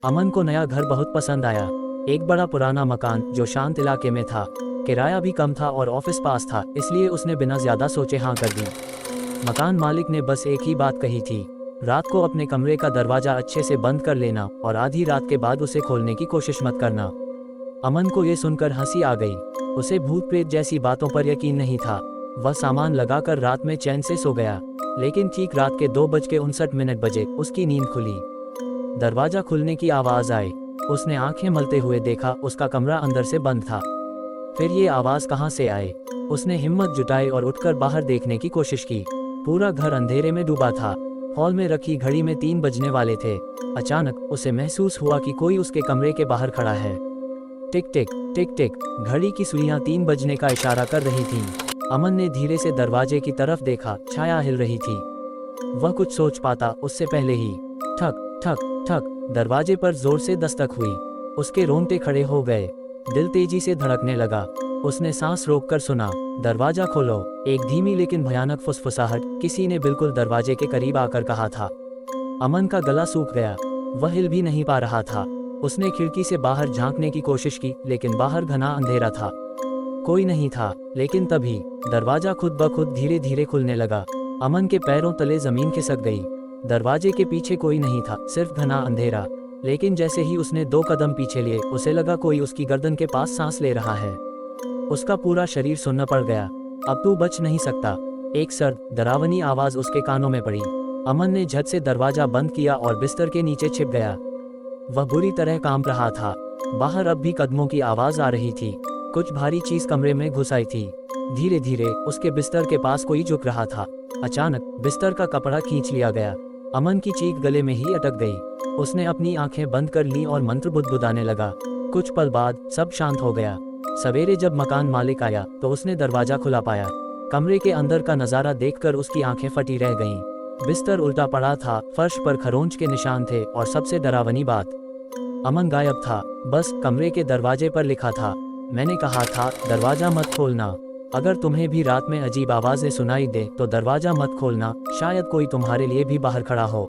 अमन को नया घर बहुत पसंद आया। एक बड़ा पुराना मकान जो शांत इलाके में था, किराया भी कम था और ऑफिस पास था, इसलिए उसने बिना ज्यादा सोचे हाँ कर दी। मकान मालिक ने बस एक ही बात कही थी, रात को अपने कमरे का दरवाजा अच्छे से बंद कर लेना और आधी रात के बाद उसे खोलने की कोशिश मत करना। अमन को ये सुनकर हंसी आ गई। उसे भूत प्रेत जैसी बातों पर यकीन नहीं था। वह सामान लगाकर रात में चैन से सो गया, लेकिन ठीक रात के 2:59 बजे उसकी नींद खुली। दरवाजा खुलने की आवाज आई। उसने आंखें मलते हुए देखा, उसका कमरा अंदर से बंद था। फिर ये आवाज कहाँ से आई? उसने हिम्मत जुटाई और उठकर बाहर देखने की कोशिश की। पूरा घर अंधेरे में डूबा था। हॉल में रखी घड़ी में 3 बजने वाले थे। अचानक उसे महसूस हुआ कि कोई उसके कमरे के बाहर खड़ा है। टिक टिक टिक टिक, घड़ी की सुइयां 3 बजने का इशारा कर रही थीं। अमन ने धीरे से दरवाजे की तरफ देखा, छाया हिल रही थी। वह कुछ सोच पाता उससे पहले ही ठक ठक ठक दरवाजे पर जोर से दस्तक हुई। उसके रोंगटे खड़े हो गए, दिल तेजी से धड़कने लगा। उसने सांस रोककर सुना, दरवाजा खोलो। एक धीमी लेकिन भयानक फुसफुसाहट, किसी ने बिल्कुल दरवाजे के करीब आकर कहा था। अमन का गला सूख गया, वह हिल भी नहीं पा रहा था। उसने खिड़की से बाहर झांकने की कोशिश की, लेकिन बाहर घना अंधेरा था, कोई नहीं था। लेकिन तभी दरवाजा खुद ब खुद धीरे धीरे खुलने लगा। अमन के पैरों तले जमीन खिसक गई। दरवाजे के पीछे कोई नहीं था, सिर्फ घना अंधेरा। लेकिन जैसे ही उसने 2 कदम पीछे लिए, उसे लगा कोई उसकी गर्दन के पास सांस ले रहा है। उसका पूरा शरीर सुन्न पड़ गया। अब तू बच नहीं सकता, एक सर्द डरावनी आवाज उसके कानों में पड़ी। अमन ने झट से दरवाजा बंद किया और बिस्तर के नीचे छिप गया। वह बुरी तरह कांप रहा था। बाहर अब भी कदमों की आवाज आ रही थी। कुछ भारी चीज कमरे में घुस आई थी। धीरे धीरे उसके बिस्तर के पास कोई झुक रहा था। अचानक बिस्तर का कपड़ा खींच लिया गया। अमन की चीख गले में ही अटक गई। उसने अपनी आंखें बंद कर लीं और मंत्र बुदबुदाने लगा। कुछ पल बाद सब शांत हो गया। सवेरे जब मकान मालिक आया तो उसने दरवाजा खुला पाया। कमरे के अंदर का नजारा देखकर उसकी आंखें फटी रह गईं। बिस्तर उल्टा पड़ा था, फर्श पर खरोंच के निशान थे और सबसे डरावनी बात, अमन गायब था। बस कमरे के दरवाजे पर लिखा था, मैंने कहा था दरवाजा मत खोलना। अगर तुम्हें भी रात में अजीब आवाजें सुनाई दे तो दरवाजा मत खोलना, शायद कोई तुम्हारे लिए भी बाहर खड़ा हो।